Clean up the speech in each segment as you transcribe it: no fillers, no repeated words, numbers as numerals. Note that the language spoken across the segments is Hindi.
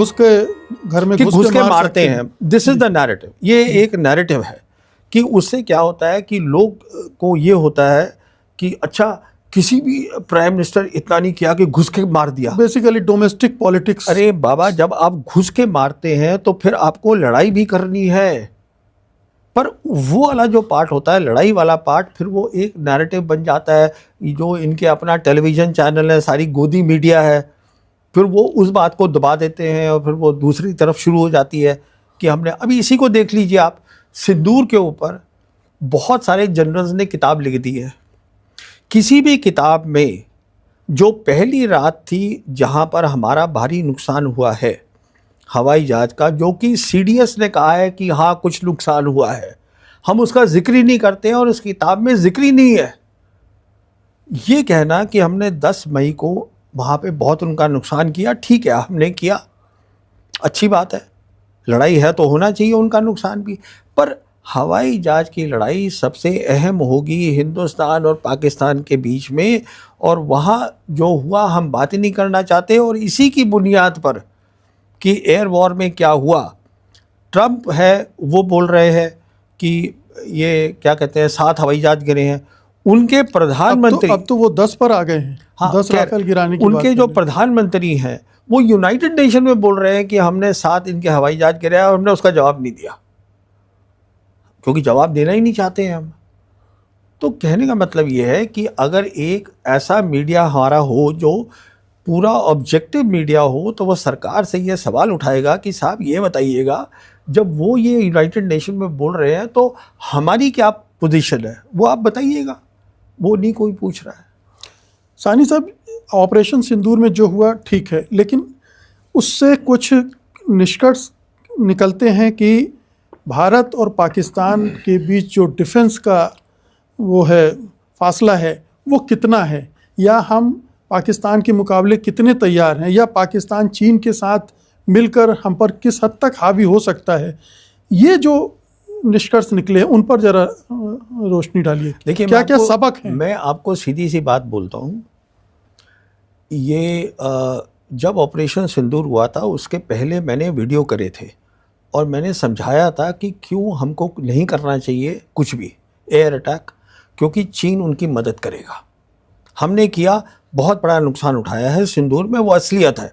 उसके घर में घुस के मारते हैं। This is the narrative. ये एक नैरेटिव है कि उससे क्या होता है कि लोग को ये होता है कि अच्छा किसी भी प्राइम मिनिस्टर इतना नहीं किया कि घुस के मार दिया। Basically domestic politics. अरे बाबा, जब आप घुस के मारते हैं तो फिर आपको लड़ाई भी करनी है, पर वो वाला जो पार्ट होता है, लड़ाई वाला पार्ट, फिर वो एक नैरेटिव बन जाता है। जो इनके अपना टेलीविज़न चैनल है, सारी गोदी मीडिया है, फिर वो उस बात को दबा देते हैं और फिर वो दूसरी तरफ शुरू हो जाती है कि हमने अभी इसी को देख लीजिए आप, सिंदूर के ऊपर बहुत सारे जनरल्स ने किताब लिख दी है। किसी भी किताब में जो पहली रात थी जहाँ पर हमारा भारी नुकसान हुआ है हवाई जहाज़ का, जो कि सीडीएस ने कहा है कि हाँ कुछ नुकसान हुआ है, हम उसका जिक्र ही नहीं करते हैं और उस किताब में जिक्र ही नहीं है। ये कहना कि हमने 10 मई को वहाँ पे बहुत उनका नुकसान किया, ठीक है हमने किया, अच्छी बात है, लड़ाई है तो होना चाहिए उनका नुकसान भी, पर हवाई जहाज की लड़ाई सबसे अहम होगी हिंदुस्तान और पाकिस्तान के बीच में, और वहाँ जो हुआ हम बात ही नहीं करना चाहते। और इसी की बुनियाद पर कि एयर वॉर में क्या हुआ, ट्रंप है वो बोल रहे हैं कि ये क्या कहते हैं 7 हवाई जहाज गिरे हैं। उनके प्रधानमंत्री अब तो वो 10 पर आ गए हैं। हाँ, 10 राफेल गिराने की उनके बात जो प्रधानमंत्री हैं वो यूनाइटेड नेशन में बोल रहे हैं कि हमने 7 इनके हवाई जहाज गिराया और हमने उसका जवाब नहीं दिया, क्योंकि जवाब देना ही नहीं चाहते हैं हम। तो कहने का मतलब ये है कि अगर एक ऐसा मीडिया हमारा हो जो पूरा ऑब्जेक्टिव मीडिया हो, तो वो सरकार से ये सवाल उठाएगा कि साहब ये बताइएगा, जब वो ये यूनाइटेड नेशन में बोल रहे हैं तो हमारी क्या पोजीशन है, वो आप बताइएगा। वो नहीं कोई पूछ रहा है। सानी साहब, ऑपरेशन सिंदूर में जो हुआ ठीक है, लेकिन उससे कुछ निष्कर्ष निकलते हैं कि भारत और पाकिस्तान के बीच जो डिफेंस का वो है फासला है वो कितना है, या हम पाकिस्तान के मुकाबले कितने तैयार हैं, या पाकिस्तान चीन के साथ मिलकर हम पर किस हद तक हावी हो सकता है। ये जो निष्कर्ष निकले उन पर जरा रोशनी डालिए। देखिए, क्या क्या सबक है। मैं आपको सीधी सी बात बोलता हूँ, ये जब ऑपरेशन सिंदूर हुआ था उसके पहले मैंने वीडियो करे थे और मैंने समझाया था कि क्यों हमको नहीं करना चाहिए कुछ भी एयर अटैक, क्योंकि चीन उनकी मदद करेगा। हमने किया, बहुत बड़ा नुकसान उठाया है सिंदूर में, वो असलियत है,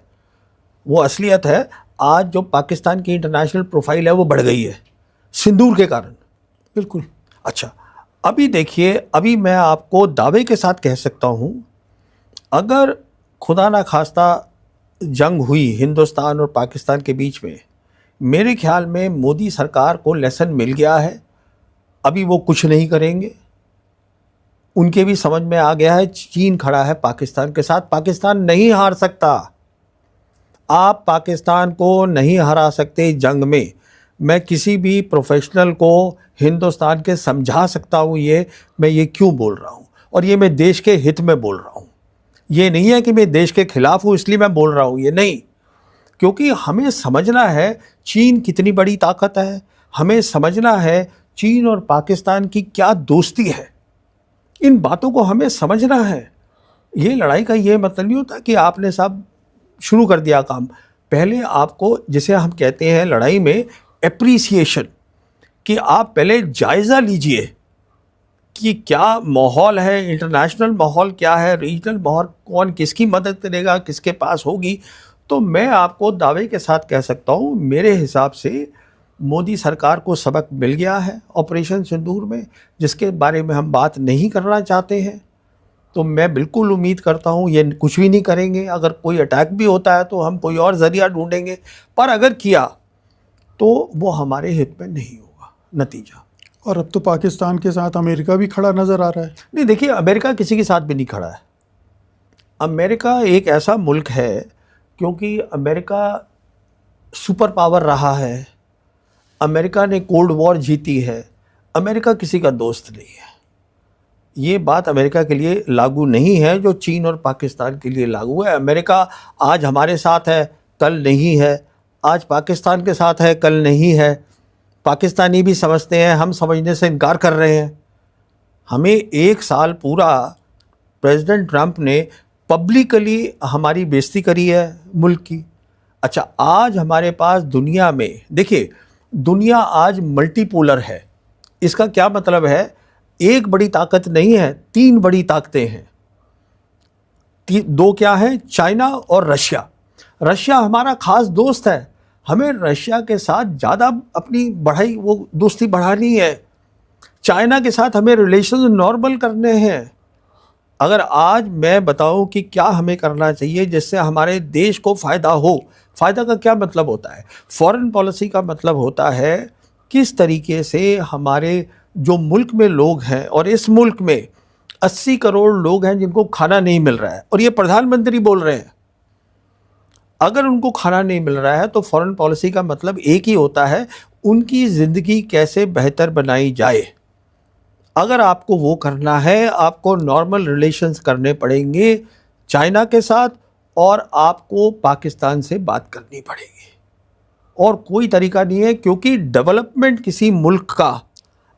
वो असलियत है। आज जो पाकिस्तान की इंटरनेशनल प्रोफाइल है वो बढ़ गई है सिंदूर के कारण। बिल्कुल। अच्छा, अभी देखिए, अभी मैं आपको दावे के साथ कह सकता हूँ, अगर खुदा ना खास्ता जंग हुई हिंदुस्तान और पाकिस्तान के बीच में, मेरे ख्याल में मोदी सरकार को लेसन मिल गया है। अभी वो कुछ नहीं करेंगे, उनके भी समझ में आ गया है चीन खड़ा है पाकिस्तान के साथ, पाकिस्तान नहीं हार सकता। आप पाकिस्तान को नहीं हरा सकते जंग में। मैं किसी भी प्रोफेशनल को हिंदुस्तान के समझा सकता हूँ ये मैं ये क्यों बोल रहा हूँ, और ये मैं देश के हित में बोल रहा हूँ। ये नहीं है कि मैं देश के खिलाफ हूँ इसलिए मैं बोल रहा हूँ, ये नहीं, क्योंकि हमें समझना है चीन कितनी बड़ी ताकत है, हमें समझना है चीन और पाकिस्तान की क्या दोस्ती है, इन बातों को हमें समझना है। ये लड़ाई का ये मतलब नहीं होता कि आपने साहब शुरू कर दिया काम। पहले आपको, जिसे हम कहते हैं लड़ाई में एप्रिसिएशन, कि आप पहले जायज़ा लीजिए कि क्या माहौल है, इंटरनेशनल माहौल क्या है, रीजनल माहौल, कौन किसकी मदद करेगा, किसके पास होगी। तो मैं आपको दावे के साथ कह सकता हूँ, मेरे हिसाब से मोदी सरकार को सबक मिल गया है ऑपरेशन सिंदूर में, जिसके बारे में हम बात नहीं करना चाहते हैं। तो मैं बिल्कुल उम्मीद करता हूँ ये कुछ भी नहीं करेंगे। अगर कोई अटैक भी होता है तो हम कोई और ज़रिया ढूंढेंगे, पर अगर किया तो वो हमारे हित में नहीं होगा नतीजा। और अब तो पाकिस्तान के साथ अमेरिका भी खड़ा नज़र आ रहा है। नहीं, देखिए, अमेरिका किसी के साथ भी नहीं खड़ा है। अमेरिका एक ऐसा मुल्क है, क्योंकि अमेरिका सुपर पावर रहा है, अमेरिका ने कोल्ड वॉर जीती है, अमेरिका किसी का दोस्त नहीं है। ये बात अमेरिका के लिए लागू नहीं है जो चीन और पाकिस्तान के लिए लागू है। अमेरिका आज हमारे साथ है, कल नहीं है, आज पाकिस्तान के साथ है, कल नहीं है। पाकिस्तानी भी समझते हैं, हम समझने से इनकार कर रहे हैं। हमें 1 साल पूरा प्रेसिडेंट ट्रंप ने पब्लिकली हमारी बेइज्जती करी है मुल्क की। अच्छा, आज हमारे पास दुनिया में, देखिए दुनिया आज मल्टीपोलर है। इसका क्या मतलब है? एक बड़ी ताकत नहीं है, तीन बड़ी ताकतें हैं। दो क्या है? चाइना और रशिया। रशिया हमारा खास दोस्त है, हमें रशिया के साथ ज़्यादा अपनी दोस्ती बढ़ानी है। चाइना के साथ हमें रिलेशन नॉर्मल करने हैं। अगर आज मैं बताऊं कि क्या हमें करना चाहिए जिससे हमारे देश को फ़ायदा हो, फ़ायदा का क्या मतलब होता है? फॉरेन पॉलिसी का मतलब होता है किस तरीके से हमारे जो मुल्क में लोग हैं, और इस मुल्क में 80 करोड़ लोग हैं जिनको खाना नहीं मिल रहा है, और ये प्रधानमंत्री बोल रहे हैं। अगर उनको खाना नहीं मिल रहा है तो फॉरेन पॉलिसी का मतलब एक ही होता है, उनकी ज़िंदगी कैसे बेहतर बनाई जाए। अगर आपको वो करना है, आपको नॉर्मल रिलेशंस करने पड़ेंगे चाइना के साथ, और आपको पाकिस्तान से बात करनी पड़ेगी, और कोई तरीका नहीं है, क्योंकि डेवलपमेंट किसी मुल्क का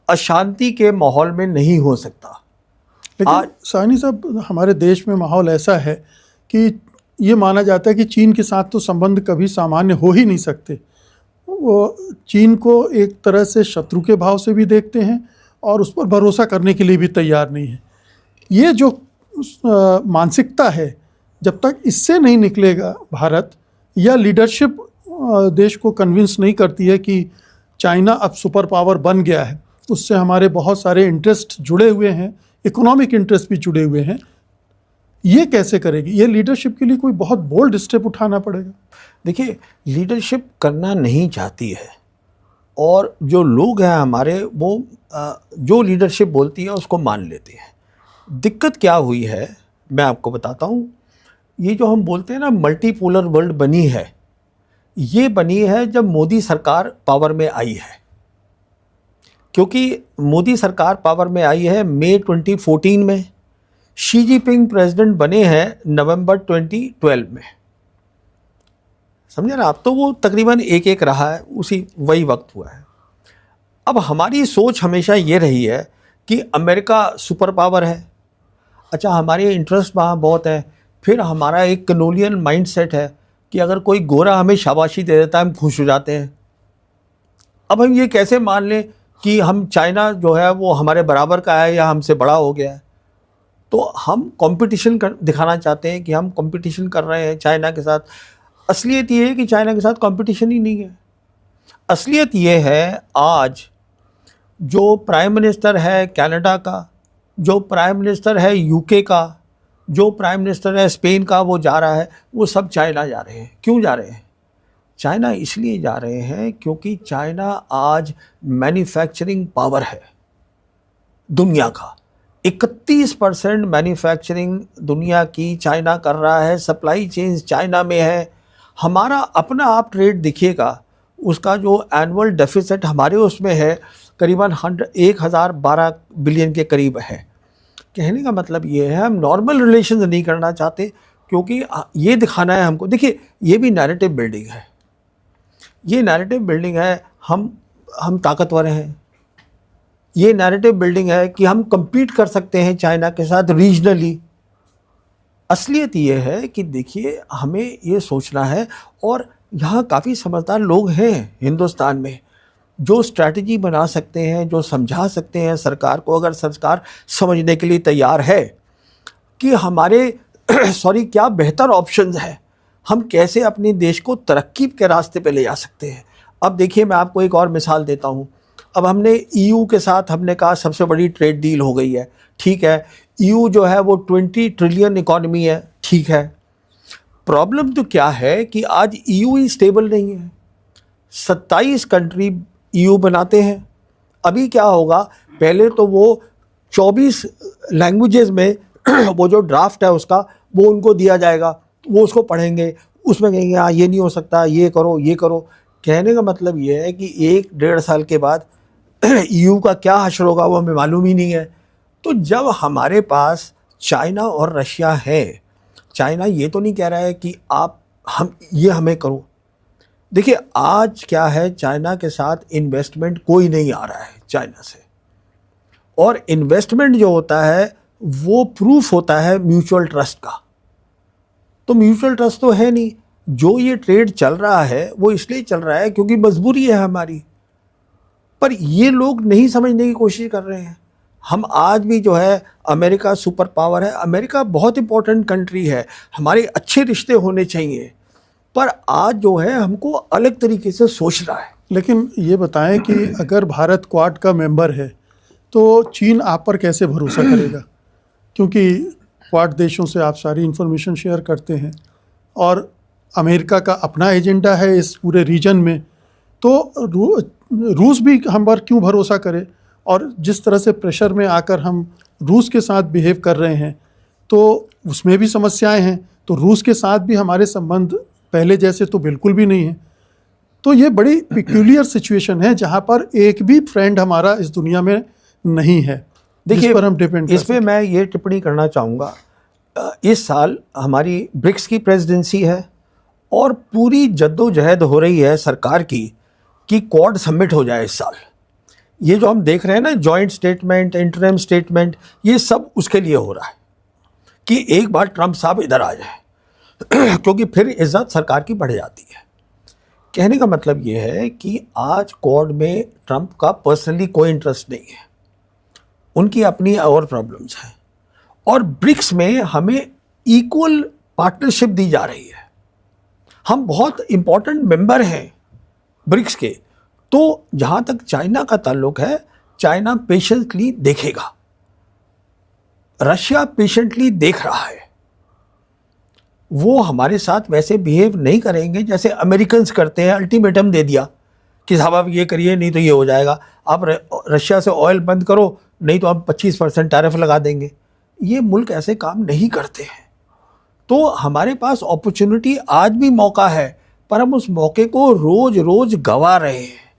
अशांति के माहौल में नहीं हो सकता। लेकिन साहनी साहब, हमारे देश में माहौल ऐसा है कि ये माना जाता है कि चीन के साथ तो संबंध कभी सामान्य हो ही नहीं सकते। वो चीन को एक तरह से शत्रु के भाव से भी देखते हैं और उस पर भरोसा करने के लिए भी तैयार नहीं है। ये जो मानसिकता है, जब तक इससे नहीं निकलेगा भारत, या लीडरशिप देश को कन्विंस नहीं करती है कि चाइना अब सुपर पावर बन गया है, उससे हमारे बहुत सारे इंटरेस्ट जुड़े हुए हैं, इकोनॉमिक इंटरेस्ट भी जुड़े हुए हैं, ये कैसे करेगी? ये लीडरशिप के लिए कोई बहुत बोल्ड स्टेप उठाना पड़ेगा। देखिए, लीडरशिप करना नहीं चाहती है, और जो लोग हैं हमारे, वो जो लीडरशिप बोलती है उसको मान लेते हैं। दिक्कत क्या हुई है मैं आपको बताता हूँ। ये जो हम बोलते हैं ना मल्टीपोलर वर्ल्ड बनी है, ये बनी है जब मोदी सरकार पावर में आई है। क्योंकि मोदी सरकार पावर में आई है मई 2014 में, शी जिनपिंग प्रेसिडेंट बने हैं नवंबर 2012 में। समझे ना आप? तो वो तकरीबन एक रहा है, वही वक्त हुआ है। अब हमारी सोच हमेशा ये रही है कि अमेरिका सुपर पावर है, अच्छा हमारे इंटरेस्ट वहाँ बहुत है, फिर हमारा एक कलोनियल माइंडसेट है कि अगर कोई गोरा हमें शाबाशी दे देता है हम खुश हो जाते हैं। अब हम ये कैसे मान लें कि हम चाइना जो है वो हमारे बराबर का है या हमसे बड़ा हो गया है? तो हम कंपटीशन दिखाना चाहते हैं कि हम कंपटीशन कर रहे हैं चाइना के साथ। असलियत ये है कि चाइना के साथ कंपटीशन ही नहीं है। असलियत ये है, आज जो प्राइम मिनिस्टर है कनाडा का, जो प्राइम मिनिस्टर है यूके का, जो प्राइम मिनिस्टर है स्पेन का, वो जा रहा है, वो सब चाइना जा रहे हैं। क्यों जा रहे हैं? चाइना इसलिए जा रहे हैं क्योंकि चाइना आज मैन्युफैक्चरिंग पावर है दुनिया का। 31% मैन्युफैक्चरिंग दुनिया की चाइना कर रहा है, सप्लाई चेन चाइना में है। हमारा अपना आप ट्रेड दिखिएगा, उसका जो एनुअल डेफिसिट हमारे उसमें है करीबन 1012 बिलियन के करीब है। कहने का मतलब ये है, हम नॉर्मल रिलेशन नहीं करना चाहते, क्योंकि ये दिखाना है हमको। देखिए, ये भी नैरेटिव बिल्डिंग है, ये नैरेटिव बिल्डिंग है हम ताकतवर हैं। ये नैरेटिव बिल्डिंग है कि हम compete कर सकते हैं चाइना के साथ रीजनली। असलियत ये है कि देखिए, हमें ये सोचना है, और यहाँ काफ़ी समझदार लोग हैं हिंदुस्तान में जो स्ट्रैटेजी बना सकते हैं, जो समझा सकते हैं सरकार को, अगर सरकार समझने के लिए तैयार है कि हमारे क्या बेहतर ऑप्शंस हैं, हम कैसे अपने देश को तरक्की के रास्ते पे ले जा सकते हैं। अब देखिए, मैं आपको एक और मिसाल देता हूँ। अब हमने EU के साथ हमने कहा सबसे बड़ी ट्रेड डील हो गई है, ठीक है। EU जो है वो 20 ट्रिलियन इकॉनमी है, ठीक है। प्रॉब्लम तो क्या है कि आज EU ही स्टेबल नहीं है। 27 कंट्री EU बनाते हैं। अभी क्या होगा, पहले तो वो 24 लैंग्वेजेस में वो जो ड्राफ्ट है उसका, वो उनको दिया जाएगा, वो उसको पढ़ेंगे, उसमें कहेंगे हाँ ये नहीं हो सकता, ये करो ये करो। कहने का मतलब ये है कि 1-1.5 साल के बाद EU का क्या हश्र होगा वो हमें मालूम ही नहीं है। तो जब हमारे पास चाइना और रशिया है, चाइना ये तो नहीं कह रहा है कि ये हमें करो। देखिए, आज क्या है, चाइना के साथ इन्वेस्टमेंट कोई नहीं आ रहा है चाइना से, और इन्वेस्टमेंट जो होता है वो प्रूफ होता है म्यूचुअल ट्रस्ट का। तो म्यूचुअल ट्रस्ट तो है नहीं। जो ये ट्रेड चल रहा है वो इसलिए चल रहा है क्योंकि मजबूरी है हमारी, पर ये लोग नहीं समझने की कोशिश कर रहे हैं। हम आज भी जो है, अमेरिका सुपर पावर है, अमेरिका बहुत इंपॉर्टेंट कंट्री है, हमारे अच्छे रिश्ते होने चाहिए, पर आज जो है हमको अलग तरीके से सोच रहा है। लेकिन ये बताएं कि अगर भारत क्वाड का मेंबर है तो चीन आप पर कैसे भरोसा करेगा? क्योंकि क्वाड देशों से आप सारी इन्फॉर्मेशन शेयर करते हैं और अमेरिका का अपना एजेंडा है इस पूरे रीजन में, तो रूस भी हम पर क्यों भरोसा करे? और जिस तरह से प्रेशर में आकर हम रूस के साथ बिहेव कर रहे हैं तो उसमें भी समस्याएं हैं, तो रूस के साथ भी हमारे संबंध पहले जैसे तो बिल्कुल भी नहीं है। तो ये बड़ी पिक्यूलियर सिचुएशन है जहाँ पर एक भी फ्रेंड हमारा इस दुनिया में नहीं है। देखिए, पर हम डिपेंड इसमें मैं ये टिप्पणी करना चाहूँगा, इस साल हमारी ब्रिक्स की प्रेसिडेंसी है और पूरी जद्दोजहद हो रही है सरकार की कि क्वाड समिट हो जाए इस साल। ये जो हम देख रहे हैं ना, जॉइंट स्टेटमेंट, इंटरिम स्टेटमेंट, ये सब उसके लिए हो रहा है कि एक बार ट्रंप साहब इधर आ जाए क्योंकि फिर इज्जत सरकार की बढ़ जाती है। कहने का मतलब ये है कि आज क्वाड में ट्रंप का पर्सनली कोई इंटरेस्ट नहीं है, उनकी अपनी और प्रॉब्लम्स हैं, और ब्रिक्स में हमें इक्वल पार्टनरशिप दी जा रही है। हम बहुत इंपॉर्टेंट मेंबर हैं ब्रिक्स के। तो जहाँ तक चाइना का ताल्लुक है, चाइना पेशेंटली देखेगा, रशिया पेशेंटली देख रहा है। वो हमारे साथ वैसे बिहेव नहीं करेंगे जैसे अमेरिकन्स करते हैं। अल्टीमेटम दे दिया कि साहब आप ये करिए नहीं तो ये हो जाएगा, आप रशिया से ऑयल बंद करो नहीं तो हम 25% टैरिफ लगा देंगे। ये मुल्क ऐसे काम नहीं करते हैं। तो हमारे पास अपॉर्चुनिटी, आज भी मौका है, पर हम उस मौके को रोज रोज गंवा रहे हैं।